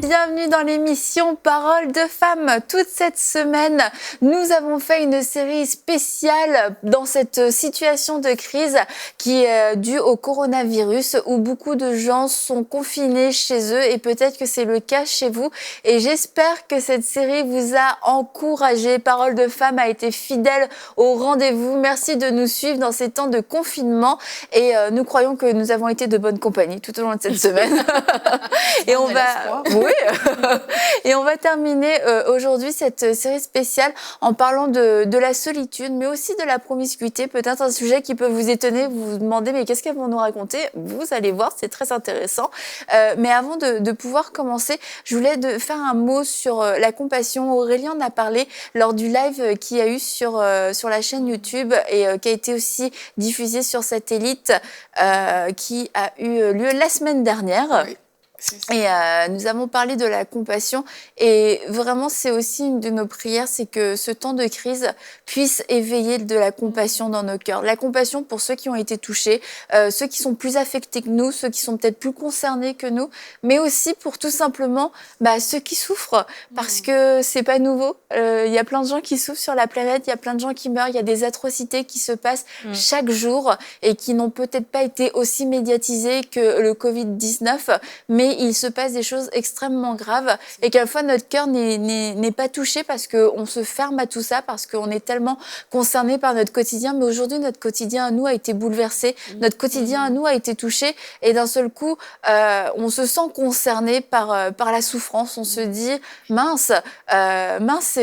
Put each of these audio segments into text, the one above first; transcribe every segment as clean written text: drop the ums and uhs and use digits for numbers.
Bienvenue dans l'émission Paroles de femmes. Toute cette semaine, nous avons fait une série spéciale dans cette situation de crise qui est due au coronavirus où beaucoup de gens sont confinés chez eux et peut-être que c'est le cas chez vous. Et j'espère que cette série vous a encouragé. Paroles de femmes a été fidèle au rendez-vous. Merci de nous suivre dans ces temps de confinement et nous croyons que nous avons été de bonne compagnie tout au long de cette semaine. Et on va... Oui. Et on va terminer aujourd'hui cette série spéciale en parlant de la solitude, mais aussi de la promiscuité. Peut-être un sujet qui peut vous étonner, vous vous demandez mais qu'est-ce qu'elles vont nous raconter? Vous allez voir, c'est très intéressant. Mais avant de pouvoir commencer, je voulais faire un mot sur la compassion. Aurélie en a parlé lors du live qu'il y a eu sur la chaîne YouTube et qui a été aussi diffusé sur Satellite, qui a eu lieu la semaine dernière. Oui. Et nous avons parlé de la compassion et vraiment c'est aussi une de nos prières, c'est que ce temps de crise puisse éveiller de la compassion dans nos cœurs. La compassion pour ceux qui ont été touchés, ceux qui sont plus affectés que nous, ceux qui sont peut-être plus concernés que nous, mais aussi pour tout simplement ceux qui souffrent parce que c'est pas nouveau. Il y a plein de gens qui souffrent sur la planète, il y a plein de gens qui meurent, il y a des atrocités qui se passent chaque jour et qui n'ont peut-être pas été aussi médiatisées que le Covid-19, mais il se passe des choses extrêmement graves et qu'à la fois notre cœur n'est pas touché parce qu'on se ferme à tout ça, parce qu'on est tellement concerné par notre quotidien. Mais aujourd'hui, notre quotidien à nous a été bouleversé, notre quotidien à nous a été touché et d'un seul coup, on se sent concerné par la souffrance. On se dit, mince,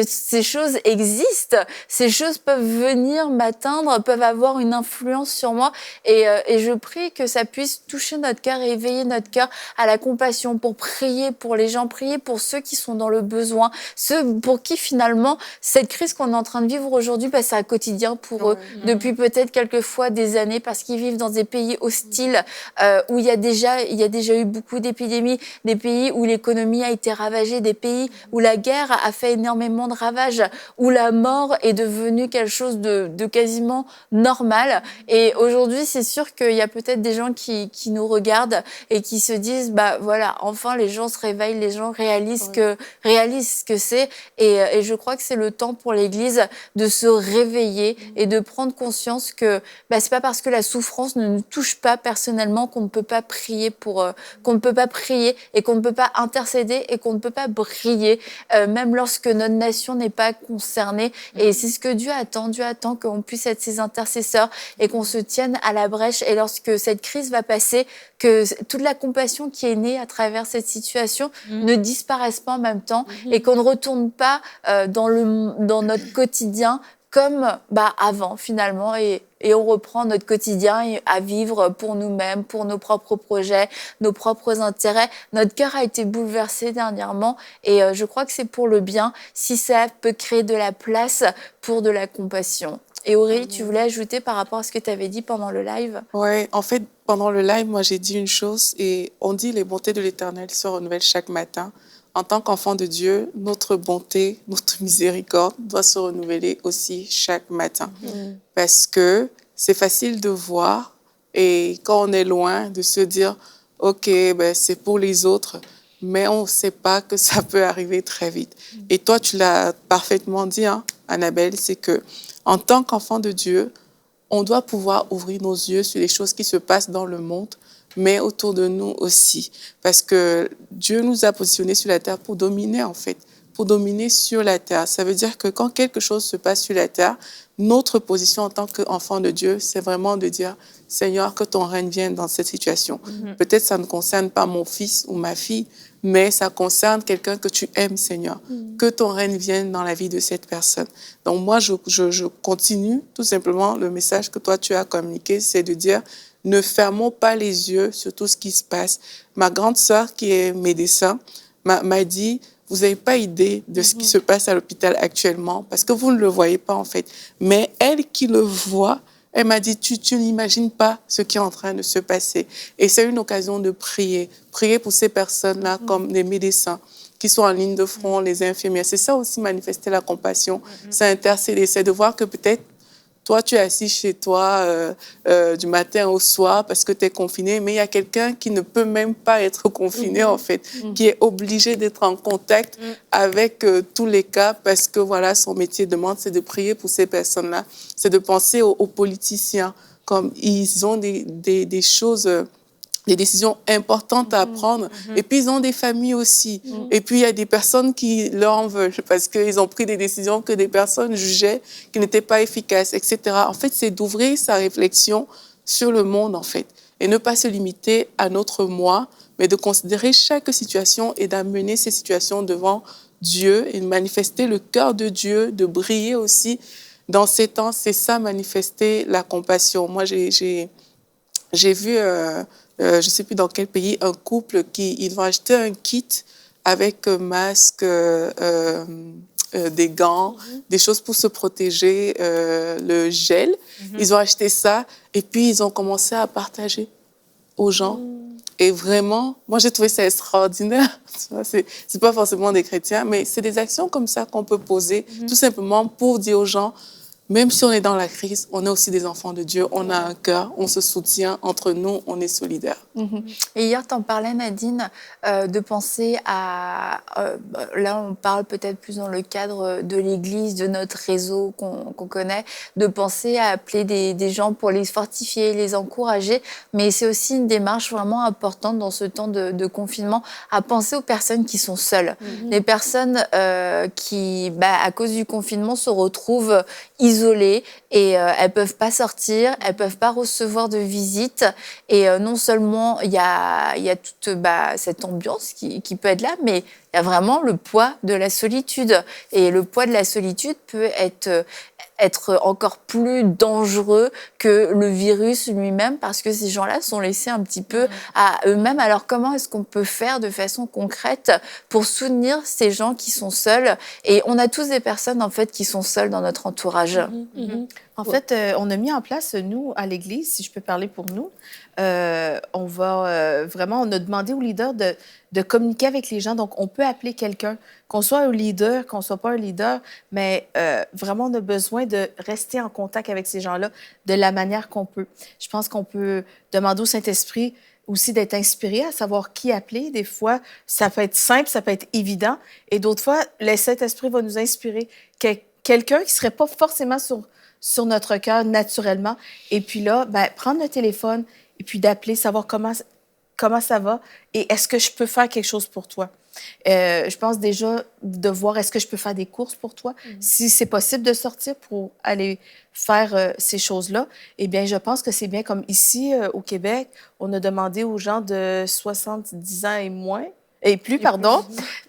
ces choses existent, ces choses peuvent venir m'atteindre, peuvent avoir une influence sur moi et je prie que ça puisse toucher notre cœur et éveiller notre cœur à la compassion, pour prier pour les gens, prier pour ceux qui sont dans le besoin, ceux pour qui finalement cette crise qu'on est en train de vivre aujourd'hui, c'est un quotidien pour eux depuis peut-être quelquefois des années parce qu'ils vivent dans des pays hostiles où il y a déjà eu beaucoup d'épidémies, des pays où l'économie a été ravagée, des pays où la guerre a fait énormément de ravages, où la mort est devenue quelque chose de quasiment normal. Et aujourd'hui, c'est sûr qu'il y a peut-être des gens qui nous regardent et qui se disent voilà, enfin les gens se réveillent, les gens réalisent ce que c'est et je crois que c'est le temps pour l'Église de se réveiller et de prendre conscience que c'est pas parce que la souffrance ne nous touche pas personnellement qu'on ne peut pas prier qu'on ne peut pas prier et qu'on ne peut pas intercéder et qu'on ne peut pas briller même lorsque notre nation n'est pas concernée et c'est ce que Dieu attend qu'on puisse être ses intercesseurs et qu'on se tienne à la brèche et lorsque cette crise va passer, que toute la compassion qui est née à travers cette situation ne disparaisse pas en même temps et qu'on ne retourne pas dans notre quotidien comme avant finalement et on reprend notre quotidien à vivre pour nous-mêmes, pour nos propres projets, nos propres intérêts. Notre cœur a été bouleversé dernièrement et je crois que c'est pour le bien si ça peut créer de la place pour de la compassion. Et Aurélie, tu voulais ajouter par rapport à ce que tu avais dit pendant le live? Oui, en fait, pendant le live, moi, j'ai dit une chose et on dit les bontés de l'Éternel se renouvellent chaque matin. En tant qu'enfant de Dieu, notre bonté, notre miséricorde doit se renouveler aussi chaque matin. Parce que c'est facile de voir et quand on est loin, de se dire « OK, c'est pour les autres », mais on ne sait pas que ça peut arriver très vite. Et toi, tu l'as parfaitement dit, Annabelle, c'est que en tant qu'enfant de Dieu, on doit pouvoir ouvrir nos yeux sur les choses qui se passent dans le monde, mais autour de nous aussi. Parce que Dieu nous a positionnés sur la terre pour dominer, en fait, pour dominer sur la terre. Ça veut dire que quand quelque chose se passe sur la terre, notre position en tant qu'enfant de Dieu, c'est vraiment de dire « Seigneur, que ton règne vienne dans cette situation. Peut-être ça ne concerne pas mon fils ou ma fille, mais ça concerne quelqu'un que tu aimes, Seigneur. Que ton règne vienne dans la vie de cette personne. Donc moi, je continue tout simplement le message que toi, tu as communiqué, c'est de dire ne fermons pas les yeux sur tout ce qui se passe. Ma grande sœur, qui est médecin, m'a dit vous n'avez pas idée de ce qui se passe à l'hôpital actuellement, parce que vous ne le voyez pas en fait. Mais elle qui le voit, elle m'a dit, tu n'imagines pas ce qui est en train de se passer. Et c'est une occasion de prier. Prier pour ces personnes-là, comme les médecins qui sont en ligne de front, les infirmières. C'est ça aussi manifester la compassion, c'est intercéder, c'est de voir que peut-être Toi, tu es assis chez toi du matin au soir parce que tu es confiné, mais il y a quelqu'un qui ne peut même pas être confiné, en fait, qui est obligé d'être en contact avec tous les cas parce que, voilà, son métier demande, c'est de prier pour ces personnes-là, c'est de penser aux politiciens, comme ils ont des choses... des décisions importantes à prendre. Et puis, ils ont des familles aussi. Et puis, il y a des personnes qui leur en veulent parce qu'ils ont pris des décisions que des personnes jugeaient qui n'étaient pas efficaces, etc. En fait, c'est d'ouvrir sa réflexion sur le monde, en fait, et ne pas se limiter à notre moi, mais de considérer chaque situation et d'amener ces situations devant Dieu et de manifester le cœur de Dieu, de briller aussi dans ces temps. C'est ça, manifester la compassion. Moi, j'ai vu, je ne sais plus dans quel pays, un couple ils vont acheter un kit avec masque, des gants, des choses pour se protéger, le gel. Ils ont acheté ça et puis ils ont commencé à partager aux gens. Et vraiment, moi, j'ai trouvé ça extraordinaire. C'est pas forcément des chrétiens, mais c'est des actions comme ça qu'on peut poser, tout simplement pour dire aux gens, même si on est dans la crise, on est aussi des enfants de Dieu, on a un cœur, on se soutient entre nous, on est solidaires. Et hier, tu en parlais, Nadine, de penser à... là, on parle peut-être plus dans le cadre de l'Église, de notre réseau qu'on connaît, de penser à appeler des gens pour les fortifier, les encourager. Mais c'est aussi une démarche vraiment importante dans ce temps de confinement, à penser aux personnes qui sont seules. Les personnes qui, à cause du confinement, se retrouvent isolées et elles ne peuvent pas sortir, elles ne peuvent pas recevoir de visites. Et non seulement il y a toute cette ambiance qui peut être là, mais il y a vraiment le poids de la solitude. Et le poids de la solitude peut être encore plus dangereux que le virus lui-même, parce que ces gens-là sont laissés un petit peu à eux-mêmes. Alors comment est-ce qu'on peut faire de façon concrète pour soutenir ces gens qui sont seuls? Et on a tous des personnes en fait qui sont seules dans notre entourage. En fait, on a mis en place, nous, à l'Église, si je peux parler pour nous, on va vraiment, on a demandé aux leaders de communiquer avec les gens. Donc, on peut appeler quelqu'un, qu'on soit un leader, qu'on soit pas un leader, mais vraiment, on a besoin de rester en contact avec ces gens-là de la manière qu'on peut. Je pense qu'on peut demander au Saint-Esprit aussi d'être inspiré à savoir qui appeler. Des fois, ça peut être simple, ça peut être évident, et d'autres fois, le Saint-Esprit va nous inspirer quelqu'un qui serait pas forcément sur notre cœur naturellement. Et puis là, prendre le téléphone et puis d'appeler, savoir comment ça va et est-ce que je peux faire quelque chose pour toi. Je pense déjà de voir est-ce que je peux faire des courses pour toi. Si c'est possible de sortir pour aller faire ces choses-là, eh bien, je pense que c'est bien comme ici au Québec, on a demandé aux gens de 70 ans et plus,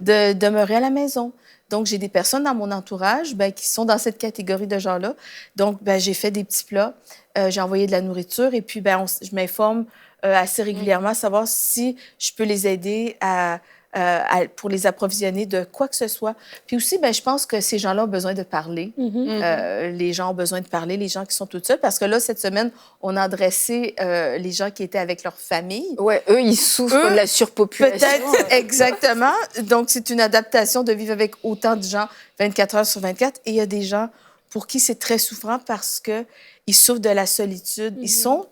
de demeurer à la maison. Donc, j'ai des personnes dans mon entourage qui sont dans cette catégorie de gens-là. Donc, j'ai fait des petits plats, j'ai envoyé de la nourriture et puis je m'informe assez régulièrement à savoir si je peux les aider pour les approvisionner de quoi que ce soit. Puis aussi, je pense que ces gens-là ont besoin de parler. Les gens ont besoin de parler, les gens qui sont toutes seuls. Parce que là, cette semaine, on a adressé les gens qui étaient avec leur famille. Oui, eux, ils souffrent de la surpopulation. Peut-être, exactement. Donc, c'est une adaptation de vivre avec autant de gens 24 heures sur 24. Et il y a des gens pour qui c'est très souffrant parce qu'ils souffrent de la solitude. Ils sont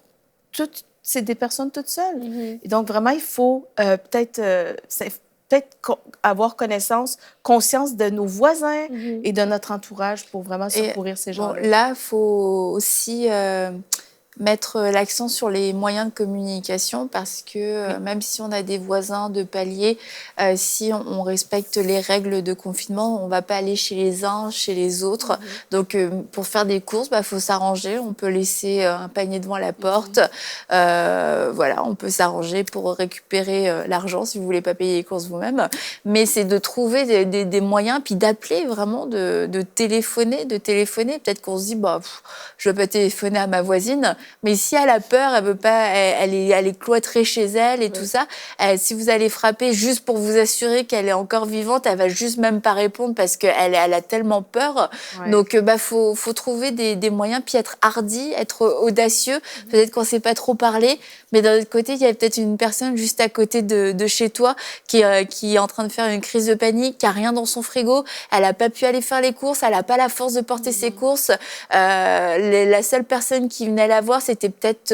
c'est des personnes toutes seules. Et donc, vraiment, il faut peut-être avoir conscience de nos voisins et de notre entourage pour vraiment secourir ces gens-là. Là, il faut aussi mettre l'accent sur les moyens de communication parce que même si on a des voisins de palier, si on respecte les règles de confinement, on ne va pas aller chez les uns, chez les autres. Donc, pour faire des courses, faut s'arranger. On peut laisser un panier devant la porte. Voilà, on peut s'arranger pour récupérer l'argent si vous ne voulez pas payer les courses vous-même. Mais c'est de trouver des moyens, puis d'appeler vraiment, de téléphoner. Peut-être qu'on se dit, je ne vais pas téléphoner à ma voisine. Mais si elle a peur, elle veut pas, elle est cloîtrée chez elle et tout ça. Si vous allez frapper juste pour vous assurer qu'elle est encore vivante, elle va juste même pas répondre parce qu'elle a tellement peur. Donc, faut trouver des moyens, puis être hardi, être audacieux. Peut-être qu'on sait pas trop parler, mais d'un autre côté, il y a peut-être une personne juste à côté de chez toi qui est en train de faire une crise de panique, qui a rien dans son frigo, elle a pas pu aller faire les courses, elle a pas la force de porter ses courses. La seule personne qui venait la voir, c'était peut-être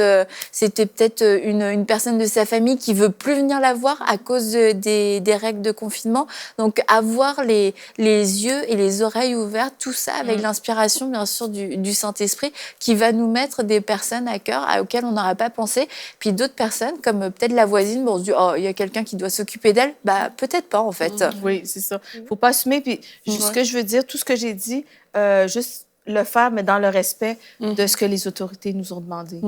une personne de sa famille qui veut plus venir la voir à cause des règles de confinement. Donc, avoir les yeux et les oreilles ouvertes, tout ça avec l'inspiration, bien sûr, du Saint-Esprit, qui va nous mettre des personnes à cœur auxquelles on n'aurait pas pensé. Puis d'autres personnes, comme peut-être la voisine, on se dit, oh, il y a quelqu'un qui doit s'occuper d'elle. Bah, peut-être pas, en fait. Oui, c'est ça. Faut pas assumer. Puis, ce que je veux dire, tout ce que j'ai dit, juste le faire, mais dans le respect de ce que les autorités nous ont demandé,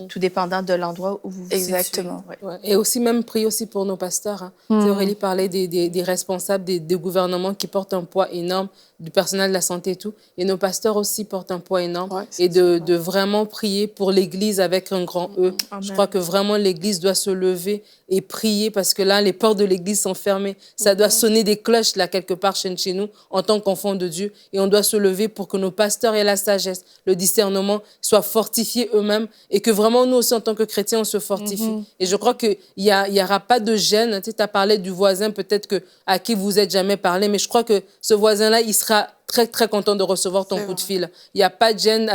tout dépendant de l'endroit où vous vous Exactement. situez. Ouais. Et aussi, même prier aussi pour nos pasteurs. Hein. Aurélie parlait des responsables des gouvernements qui portent un poids énorme, du personnel de la santé et tout. Et nos pasteurs aussi portent un poids énorme. Ouais, et de vraiment prier pour l'Église avec un grand E. Amen. Je crois que vraiment l'Église doit se lever et prier parce que là, les portes de l'Église sont fermées. Ça doit sonner des cloches là, quelque part chez nous, en tant qu'enfants de Dieu. Et on doit se lever pour que nos pasteurs aient la sagesse, le discernement, soient fortifiés eux-mêmes et que vraiment nous aussi, en tant que chrétiens, on se fortifie. Et je crois qu'il n'y aura pas de gêne. Tu sais, as parlé du voisin, peut-être à qui vous n'êtes jamais parlé, mais je crois que ce voisin-là, il sera très, très content de recevoir ton coup de fil. Il n'y a pas de gêne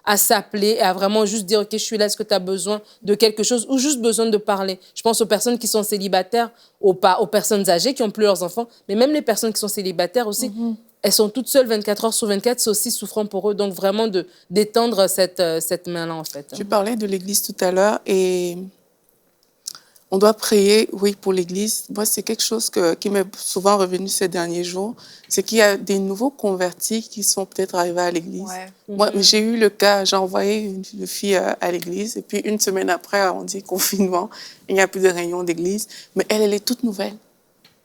à s'appeler et à vraiment juste dire, OK, je suis là, est-ce que tu as besoin de quelque chose ou juste besoin de parler. Je pense aux personnes qui sont célibataires, aux personnes âgées qui n'ont plus leurs enfants, mais même les personnes qui sont célibataires aussi, elles sont toutes seules 24 heures sur 24, c'est aussi souffrant pour eux. Donc, vraiment, d'étendre cette main-là, en fait. Tu parlais de l'Église tout à l'heure et on doit prier, oui, pour l'Église. Moi, c'est quelque chose qui m'est souvent revenu ces derniers jours. C'est qu'il y a des nouveaux convertis qui sont peut-être arrivés à l'Église. Ouais. Moi, j'ai eu le cas, j'ai envoyé une fille à l'Église et puis une semaine après, on dit confinement, il n'y a plus de réunion d'Église. Mais elle est toute nouvelle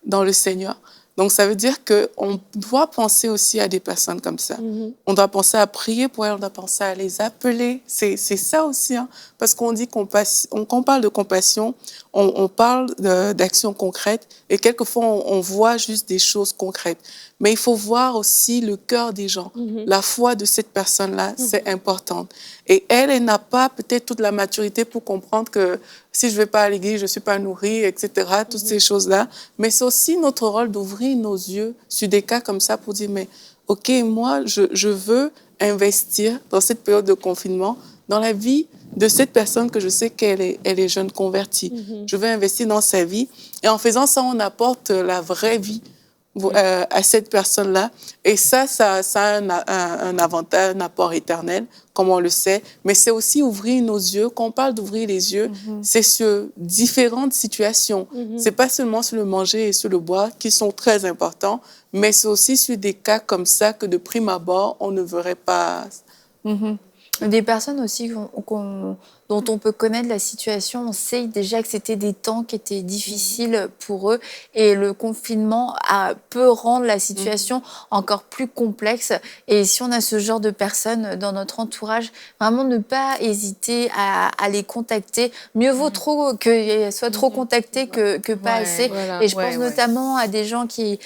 dans le Seigneur. Donc, ça veut dire qu'on doit penser aussi à des personnes comme ça. On doit penser à prier pour elles, on doit penser à les appeler. C'est ça aussi, hein, parce qu'on dit qu'on parle de compassion, on parle d'actions concrètes et quelquefois, on voit juste des choses concrètes. Mais il faut voir aussi le cœur des gens. La foi de cette personne-là, c'est important. Et elle n'a pas peut-être toute la maturité pour comprendre que si je ne vais pas à l'église, je ne suis pas nourrie, etc., toutes ces choses-là. Mais c'est aussi notre rôle d'ouvrir nos yeux sur des cas comme ça pour dire, mais OK, moi, je veux investir dans cette période de confinement, dans la vie de cette personne que je sais qu'elle est jeune convertie. Je veux investir dans sa vie. Et en faisant ça, on apporte la vraie vie à cette personne-là. Et ça a un avantage, un apport éternel, comme on le sait. Mais c'est aussi ouvrir nos yeux. Quand on parle d'ouvrir les yeux, c'est sur différentes situations. C'est pas seulement sur le manger et sur le boire, qui sont très importants, mais c'est aussi sur des cas comme ça que de prime abord, on ne verrait pas. Des personnes aussi dont on peut connaître la situation, on sait déjà que c'était des temps qui étaient difficiles pour eux et le confinement peut rendre la situation encore plus complexe. Et si on a ce genre de personnes dans notre entourage, vraiment ne pas hésiter à les contacter. Mieux vaut qu'elles soient trop contactées que pas assez. Voilà. Et je pense notamment à des gens qui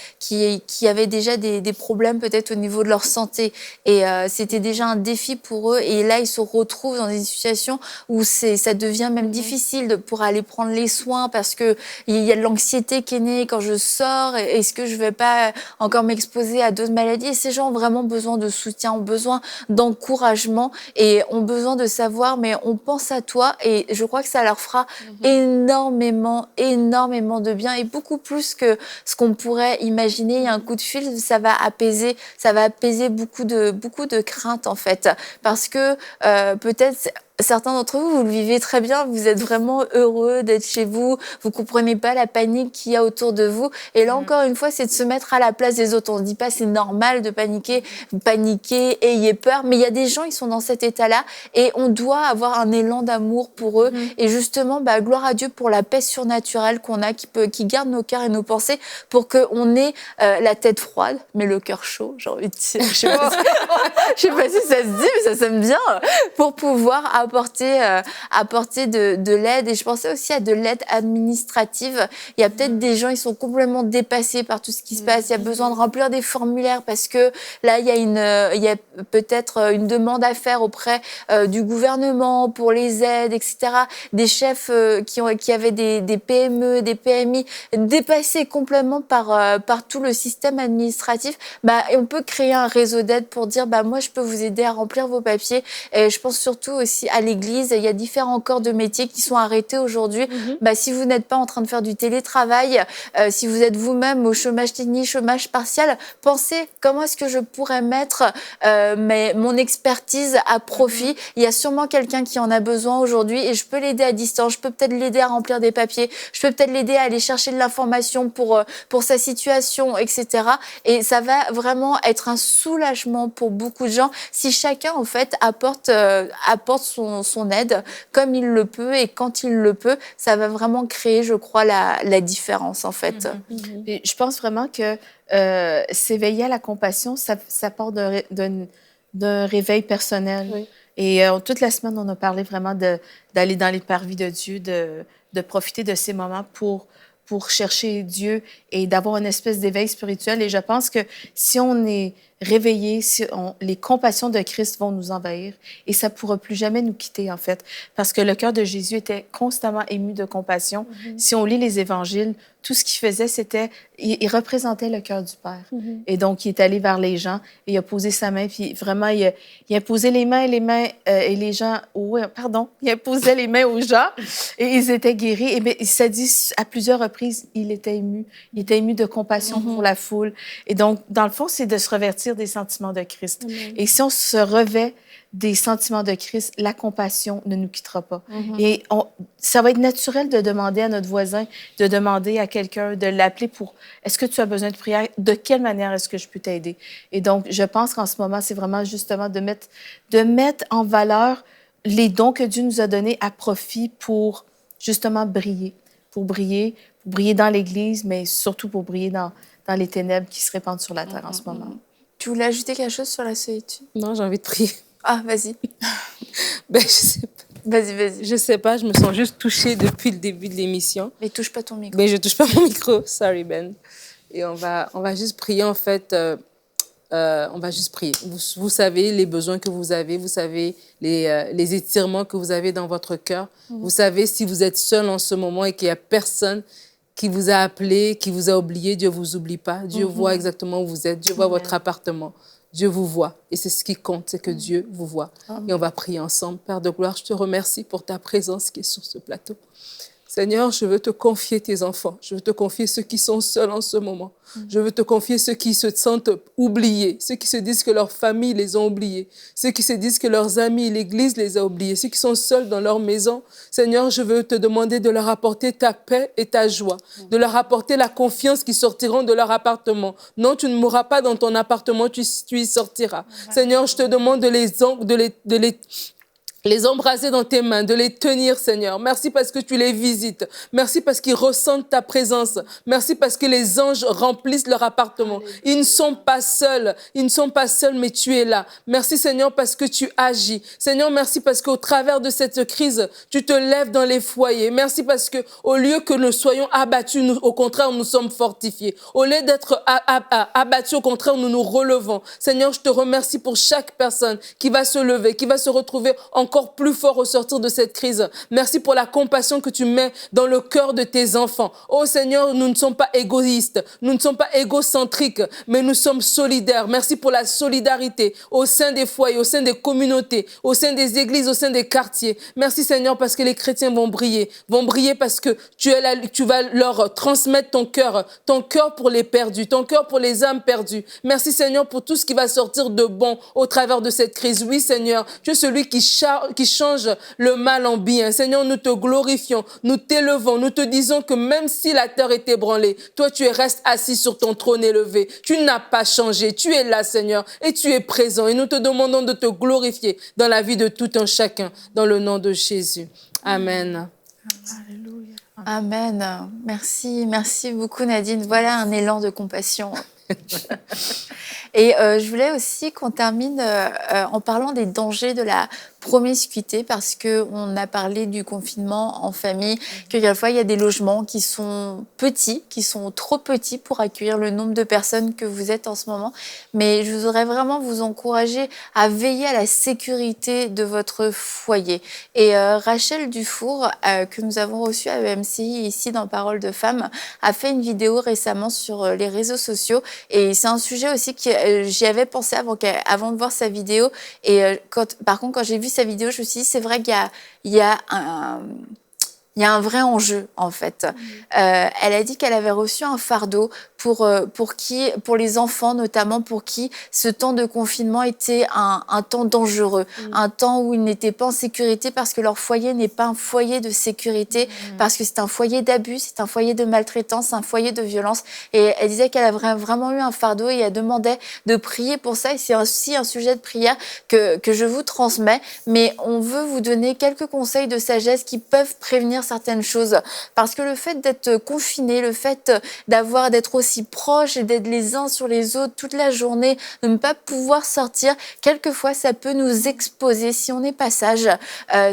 avaient déjà des problèmes peut-être au niveau de leur santé. Et c'était déjà un défi pour eux. Et là, ils se retrouvent dans une situation où ça devient même difficile pour aller prendre les soins parce qu'il y a de l'anxiété qui est née quand je sors. Est-ce que je ne vais pas encore m'exposer à d'autres maladies? Et ces gens ont vraiment besoin de soutien, ont besoin d'encouragement et ont besoin de savoir, mais on pense à toi et je crois que ça leur fera énormément de bien et beaucoup plus que ce qu'on pourrait imaginer. Un coup de fil, ça va apaiser beaucoup de craintes en fait. Parce que peut-être certains d'entre vous, vous le vivez très bien, vous êtes vraiment heureux d'être chez vous, vous comprenez pas la panique qu'il y a autour de vous. Et là, encore une fois, c'est de se mettre à la place des autres. On se dit pas c'est normal de paniquer, ayez peur. Mais il y a des gens, ils sont dans cet état-là et on doit avoir un élan d'amour pour eux. Et justement, gloire à Dieu pour la paix surnaturelle qu'on a, qui garde nos cœurs et nos pensées pour qu'on ait la tête froide, mais le cœur chaud, j'ai envie de dire. Je sais pas si ça se dit, mais ça sonne bien. Pour pouvoir apporter de l'aide. Et je pensais aussi à de l'aide administrative. Il y a peut-être des gens, ils sont complètement dépassés par tout ce qui se passe. Il y a besoin de remplir des formulaires parce que là, il y a peut-être une demande à faire auprès du gouvernement pour les aides, etc. Des chefs qui avaient des PME, des PMI, dépassés complètement par tout le système administratif. Et on peut créer un réseau d'aide pour dire, moi, je peux vous aider à remplir vos papiers. Et je pense surtout aussi à l'église. Il y a différents corps de métiers qui sont arrêtés aujourd'hui. Si vous n'êtes pas en train de faire du télétravail, si vous êtes vous-même au chômage technique, chômage partiel, pensez comment est-ce que je pourrais mettre mon expertise à profit. Il y a sûrement quelqu'un qui en a besoin aujourd'hui et je peux l'aider à distance. Je peux peut-être l'aider à remplir des papiers. Je peux peut-être l'aider à aller chercher de l'information pour sa situation, etc. Et ça va vraiment être un soulagement pour beaucoup de gens si chacun, en fait, apporte son aide comme il le peut et quand il le peut. Ça va vraiment créer, je crois, la différence, en fait. Et je pense vraiment que s'éveiller à la compassion, ça part d'un réveil personnel. Oui. Et toute la semaine, on a parlé vraiment d'aller dans les parvis de Dieu, de profiter de ces moments pour chercher Dieu et d'avoir une espèce d'éveil spirituel. Et je pense que si on est réveillé, les compassions de Christ vont nous envahir et ça ne pourra plus jamais nous quitter, en fait. Parce que le cœur de Jésus était constamment ému de compassion. Si on lit les évangiles, tout ce qu'il faisait, c'était... Il représentait le cœur du Père. Et donc, il est allé vers les gens et il a posé sa main. Puis vraiment, il a posé les mains et les gens... il a posé les mains aux gens et ils étaient guéris. Et ça dit à plusieurs reprises, il était ému. Il était ému de compassion pour la foule. Et donc, dans le fond, c'est de se revêtir des sentiments de Christ. Et si on se revêt des sentiments de Christ, la compassion ne nous quittera pas. Et ça va être naturel de demander à notre voisin, de demander à quelqu'un, de l'appeler pour « Est-ce que tu as besoin de prière? De quelle manière est-ce que je peux t'aider? » Et donc, je pense qu'en ce moment, c'est vraiment justement de mettre en valeur les dons que Dieu nous a donnés à profit pour justement briller. Pour briller dans l'Église, mais surtout pour briller dans les ténèbres qui se répandent sur la terre en ce moment. Tu voulais ajouter quelque chose sur la solitude? Non, j'ai envie de prier. Ah, vas-y. Je sais pas. Vas-y. Je sais pas, je me sens juste touchée depuis le début de l'émission. Mais touche pas ton micro. Mais je touche pas mon micro, sorry Ben. Et on va juste prier, en fait. On va juste prier. Vous savez les besoins que vous avez, vous savez les étirements que vous avez dans votre cœur. Vous savez si vous êtes seul en ce moment et qu'il n'y a personne qui vous a appelé, qui vous a oublié, Dieu ne vous oublie pas. Dieu voit exactement où vous êtes. Dieu voit votre appartement. Dieu vous voit. Et c'est ce qui compte, c'est que Dieu vous voit. Et on va prier ensemble. Père de gloire, je te remercie pour ta présence qui est sur ce plateau. Seigneur, je veux te confier tes enfants. Je veux te confier ceux qui sont seuls en ce moment. Je veux te confier ceux qui se sentent oubliés, ceux qui se disent que leurs familles les ont oubliés, ceux qui se disent que leurs amis, l'Église les a oubliés, ceux qui sont seuls dans leur maison. Seigneur, je veux te demander de leur apporter ta paix et ta joie, de leur apporter la confiance qui sortiront de leur appartement. Non, tu ne mourras pas dans ton appartement, tu y sortiras. Seigneur, je te demande de les embraser dans tes mains, de les tenir, Seigneur. Merci parce que tu les visites. Merci parce qu'ils ressentent ta présence. Merci parce que les anges remplissent leur appartement. Ils ne sont pas seuls. Ils ne sont pas seuls, mais tu es là. Merci, Seigneur, parce que tu agis. Seigneur, merci parce qu'au travers de cette crise, tu te lèves dans les foyers. Merci parce que au lieu que nous soyons abattus, nous, au contraire, nous sommes fortifiés. Au lieu d'être abattus, au contraire, nous nous relevons. Seigneur, je te remercie pour chaque personne qui va se lever, qui va se retrouver encore plus fort au sortir de cette crise. Merci pour la compassion que tu mets dans le cœur de tes enfants. Oh Seigneur, nous ne sommes pas égoïstes, nous ne sommes pas égocentriques, mais nous sommes solidaires. Merci pour la solidarité au sein des foyers, au sein des communautés, au sein des églises, au sein des quartiers. Merci Seigneur parce que les chrétiens vont briller parce que tu vas leur transmettre ton cœur pour les perdus, ton cœur pour les âmes perdues. Merci Seigneur pour tout ce qui va sortir de bon au travers de cette crise. Oui Seigneur, tu es celui qui change le mal en bien. Seigneur, nous te glorifions, nous t'élevons, nous te disons que même si la terre est ébranlée, toi tu restes assis sur ton trône élevé. Tu n'as pas changé, tu es là Seigneur et tu es présent et nous te demandons de te glorifier dans la vie de tout un chacun, dans le nom de Jésus. Amen. Alléluia. Amen. Merci beaucoup Nadine. Voilà un élan de compassion. Et je voulais aussi qu'on termine en parlant des dangers de la promiscuité, parce qu'on a parlé du confinement en famille, que quelquefois il y a des logements qui sont petits, qui sont trop petits pour accueillir le nombre de personnes que vous êtes en ce moment. Mais je voudrais vraiment vous encourager à veiller à la sécurité de votre foyer. Et Rachel Dufour, que nous avons reçue à EMCI ici dans Parole de Femmes, a fait une vidéo récemment sur les réseaux sociaux. Et c'est un sujet aussi que j'y avais pensé avant de voir sa vidéo. Et par contre, quand j'ai vu sa vidéo, je me suis dit, c'est vrai qu'il y a un vrai enjeu, en fait. Elle a dit qu'elle avait reçu un fardeau pour les enfants, notamment, pour qui ce temps de confinement était un temps dangereux, un temps où ils n'étaient pas en sécurité parce que leur foyer n'est pas un foyer de sécurité, parce que c'est un foyer d'abus, c'est un foyer de maltraitance, un foyer de violence. Et elle disait qu'elle avait vraiment eu un fardeau et elle demandait de prier pour ça. Et c'est aussi un sujet de prière que je vous transmets. Mais on veut vous donner quelques conseils de sagesse qui peuvent prévenir certaines choses. Parce que le fait d'être confiné, le fait d'être aussi proches et d'être les uns sur les autres toute la journée, de ne pas pouvoir sortir, quelquefois ça peut nous exposer, si on n'est pas sage,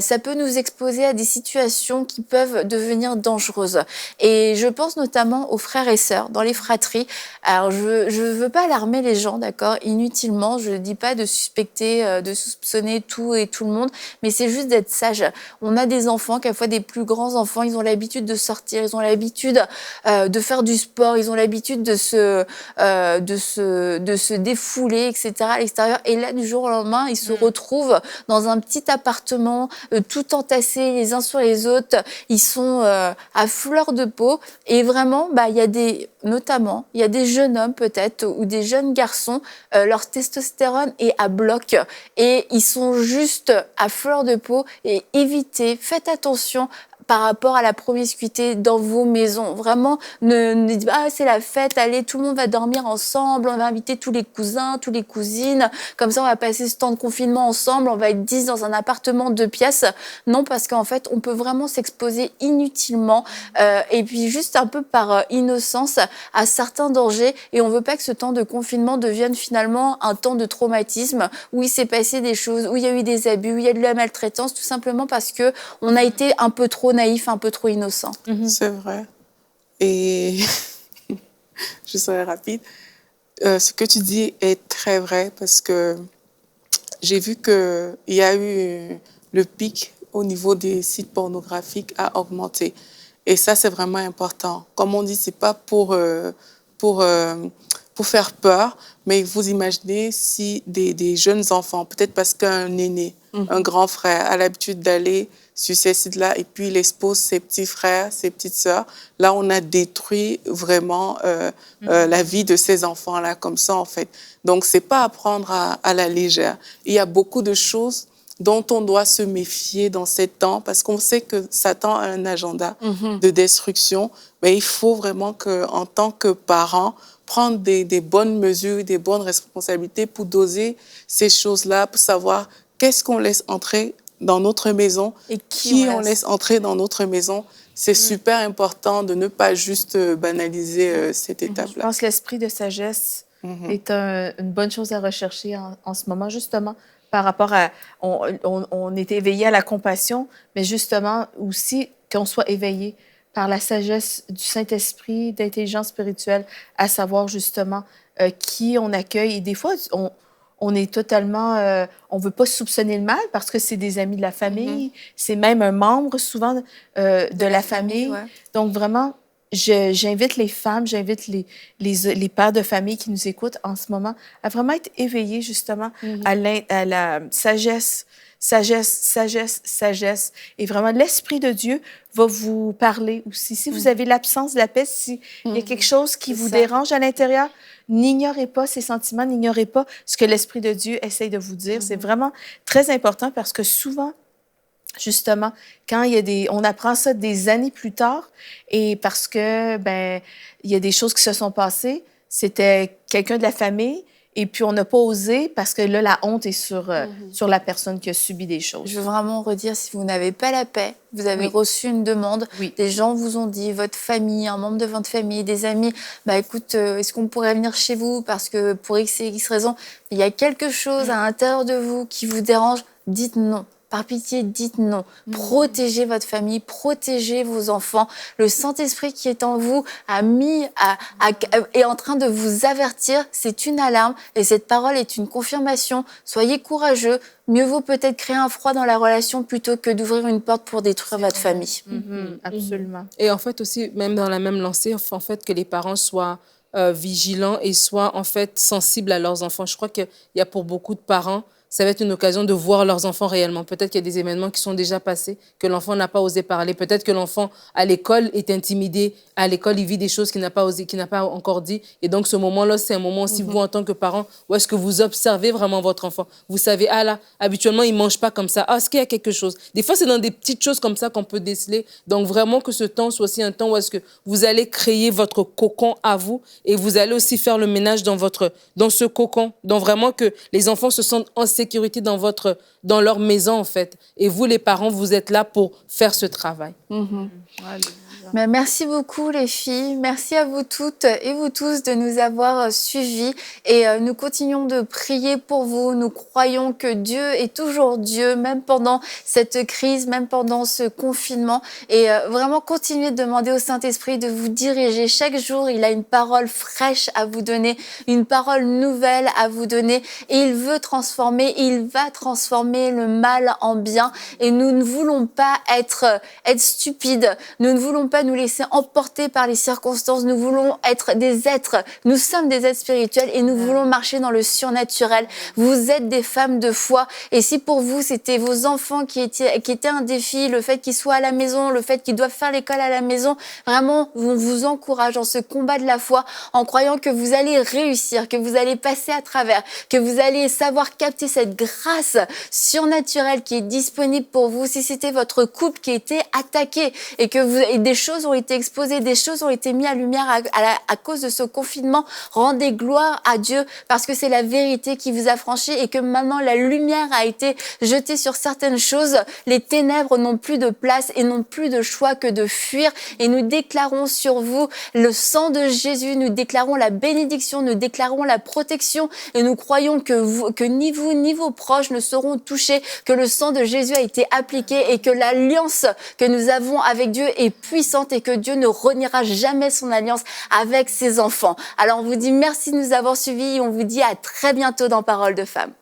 ça peut nous exposer à des situations qui peuvent devenir dangereuses. Et je pense notamment aux frères et sœurs dans les fratries. Alors je veux pas alarmer les gens, d'accord, inutilement, je ne dis pas de suspecter, de soupçonner tout et tout le monde, mais c'est juste d'être sage. On a des enfants, quelquefois des plus grands enfants, ils ont l'habitude de sortir, ils ont l'habitude de faire du sport, ils ont l'habitude de se défouler, etc. à l'extérieur. Et là, du jour au lendemain, ils se retrouvent dans un petit appartement, tout entassés les uns sur les autres. Ils sont à fleur de peau. Et vraiment, il y a des jeunes hommes peut-être ou des jeunes garçons, leur testostérone est à bloc et ils sont juste à fleur de peau. Et évitez, faites attention par rapport à la promiscuité dans vos maisons. Vraiment, ne dites pas, c'est la fête, allez, tout le monde va dormir ensemble, on va inviter tous les cousins, toutes les cousines, comme ça on va passer ce temps de confinement ensemble, on va être 10 dans un appartement de 2 pièces. Non, parce qu'en fait, on peut vraiment s'exposer inutilement et puis juste un peu par innocence à certains dangers, et on veut pas que ce temps de confinement devienne finalement un temps de traumatisme où il s'est passé des choses, où il y a eu des abus, où il y a de la maltraitance, tout simplement parce que on a été un peu trop naïf, un peu trop innocent. C'est vrai. Et je serai rapide. Ce que tu dis est très vrai parce que j'ai vu qu'il y a eu le pic au niveau des sites pornographiques a augmenté. Et ça, c'est vraiment important. Comme on dit, c'est pas pour faire peur, mais vous imaginez si des jeunes enfants, peut-être parce qu'un aîné, un grand frère, a l'habitude d'aller sur ces sites-là et puis il expose ses petits frères, ses petites sœurs, là, on a détruit vraiment la vie de ces enfants-là comme ça, en fait. Donc, c'est pas à prendre à la légère. Il y a beaucoup de choses dont on doit se méfier dans ces temps, parce qu'on sait que Satan a un agenda de destruction, mais il faut vraiment qu'en tant que parents, prendre des bonnes mesures, des bonnes responsabilités pour doser ces choses-là, pour savoir qu'est-ce qu'on laisse entrer dans notre maison et qui on laisse entrer dans notre maison. C'est super important de ne pas juste banaliser cette étape-là. Je pense que l'esprit de sagesse est une bonne chose à rechercher en ce moment, justement, par rapport à... On est éveillé à la compassion, mais justement aussi qu'on soit éveillé par la sagesse du Saint-Esprit, d'intelligence spirituelle, à savoir justement qui on accueille. Et des fois, on est totalement... on ne veut pas soupçonner le mal parce que c'est des amis de la famille, c'est même un membre souvent de la famille. Ouais. Donc vraiment, j'invite les femmes, j'invite les pères de famille qui nous écoutent en ce moment à vraiment être éveillés justement à la sagesse. Et vraiment, l'Esprit de Dieu va vous parler aussi. Si vous avez l'absence de la paix, s'il y a quelque chose qui vous dérange à l'intérieur, n'ignorez pas ces sentiments, n'ignorez pas ce que l'Esprit de Dieu essaye de vous dire. C'est vraiment très important parce que souvent, justement, quand il y a on apprend ça des années plus tard, et parce que, il y a des choses qui se sont passées, c'était quelqu'un de la famille, et puis on n'a pas osé parce que là, la honte est sur la personne qui a subi des choses. Je veux vraiment redire, si vous n'avez pas la paix, vous avez reçu une demande, des gens vous ont dit, votre famille, un membre de votre famille, des amis, écoute, est-ce qu'on pourrait venir chez vous parce que pour X et X raison, il y a quelque chose à l'intérieur de vous qui vous dérange, dites non. par pitié, dites non. Protégez votre famille, protégez vos enfants. Le Saint-Esprit qui est en vous est en train de vous avertir. C'est une alarme et cette parole est une confirmation. Soyez courageux. Mieux vaut peut-être créer un froid dans la relation plutôt que d'ouvrir une porte pour détruire votre famille. Absolument. Et en fait aussi, même dans la même lancée, en fait, que les parents soient vigilants et soient en fait sensibles à leurs enfants. Je crois qu'il y a pour beaucoup de parents, ça va être une occasion de voir leurs enfants réellement. Peut-être qu'il y a des événements qui sont déjà passés, que l'enfant n'a pas osé parler. Peut-être que l'enfant, à l'école, est intimidé. À l'école, il vit des choses qu'il n'a pas osé, qu'il n'a pas encore dit. Et donc, ce moment-là, c'est un moment aussi, vous, en tant que parent, où est-ce que vous observez vraiment votre enfant. Vous savez, ah là, habituellement, il ne mange pas comme ça. Ah, est-ce qu'il y a quelque chose? Des fois, c'est dans des petites choses comme ça qu'on peut déceler. Donc, vraiment que ce temps soit aussi un temps où est-ce que vous allez créer votre cocon à vous et vous allez aussi faire le ménage dans ce cocon. Donc, vraiment que les enfants se sentent en sécurité dans leur maison, en fait. Et vous, les parents, vous êtes là pour faire ce travail. Mais merci beaucoup les filles, merci à vous toutes et vous tous de nous avoir suivis et nous continuons de prier pour vous. Nous croyons que Dieu est toujours Dieu, même pendant cette crise, même pendant ce confinement et vraiment continuez de demander au Saint-Esprit de vous diriger. Chaque jour, il a une parole fraîche à vous donner, une parole nouvelle à vous donner et il veut transformer, il va transformer le mal en bien et nous ne voulons pas être stupides, nous ne voulons pas nous laisser emporter par les circonstances. Nous voulons être des êtres. Nous sommes des êtres spirituels et nous voulons marcher dans le surnaturel. Vous êtes des femmes de foi. Et si pour vous, c'était vos enfants qui étaient un défi, le fait qu'ils soient à la maison, le fait qu'ils doivent faire l'école à la maison, vraiment, on vous encourage dans ce combat de la foi en croyant que vous allez réussir, que vous allez passer à travers, que vous allez savoir capter cette grâce surnaturelle qui est disponible pour vous. Si c'était votre couple qui était attaqué et que des choses ont été exposées, des choses ont été mises à lumière à cause de ce confinement. Rendez gloire à Dieu parce que c'est la vérité qui vous a franchi et que maintenant la lumière a été jetée sur certaines choses. Les ténèbres n'ont plus de place et n'ont plus de choix que de fuir. Et nous déclarons sur vous le sang de Jésus, nous déclarons la bénédiction, nous déclarons la protection et nous croyons que ni vous ni vos proches ne seront touchés, que le sang de Jésus a été appliqué et que l'alliance que nous avons avec Dieu est puissante et que Dieu ne reniera jamais son alliance avec ses enfants. Alors on vous dit merci de nous avoir suivis et on vous dit à très bientôt dans Parole de Femmes.